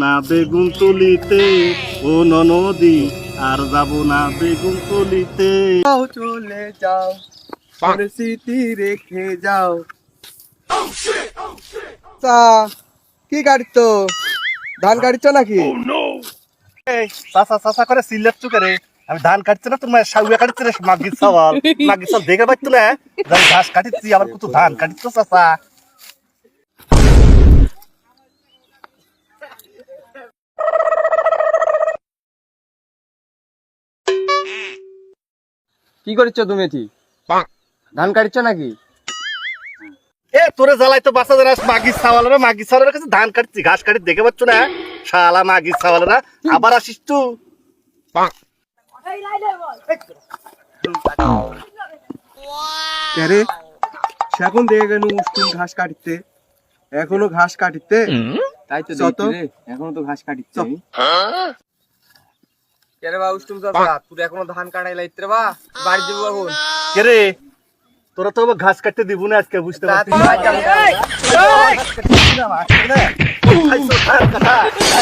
না বেগুন তুলিতে ও ননদি আর যাব না বেগুন তুলিতে। চলে যাও স্মৃতি রেখে যাও। তা কি গাড়িছ, ধান গাড়িছ নাকি? চাচা চাচা করে সিলেট চুকে রে, আমি ধান কাটছি না, তোমার সাউয়া কাটছি রে, মাগির সওয়াল মাগির সওয়াল দেখে পাচ্ছ না, ঘাস কাটিচ্ছি আবার কত ধান কাটিচ্ছ চাচা। কি করিচ্ছ তুমি? ঠিক ধান কাটিচ্ছ নাকি? এ তোরে জ্বালাই তো বাসা যারা মাগির সওয়ালরা, মাগির সওয়ালের কাছে ধান কাটছি, ঘাস কাটি দেখে পাচ্ছ না শালা মাগির সওয়ালরা। আবার আসিস তো রে, সেখন দেখে গেল উষ্ণ ঘাস কাটিতে, এখনো ঘাস কাটিতে। তাই তো এখনো তো ঘাস কাটিতে। কেরে বা উষ্ণ চাচা, তুই এখনো ধান কাটাই লাইতে রে বা? বাড়ি যাবো এখন। কে রে, তোরা তো ঘাস কাটতে দিব না আজকে, বুঝতে পারছিস?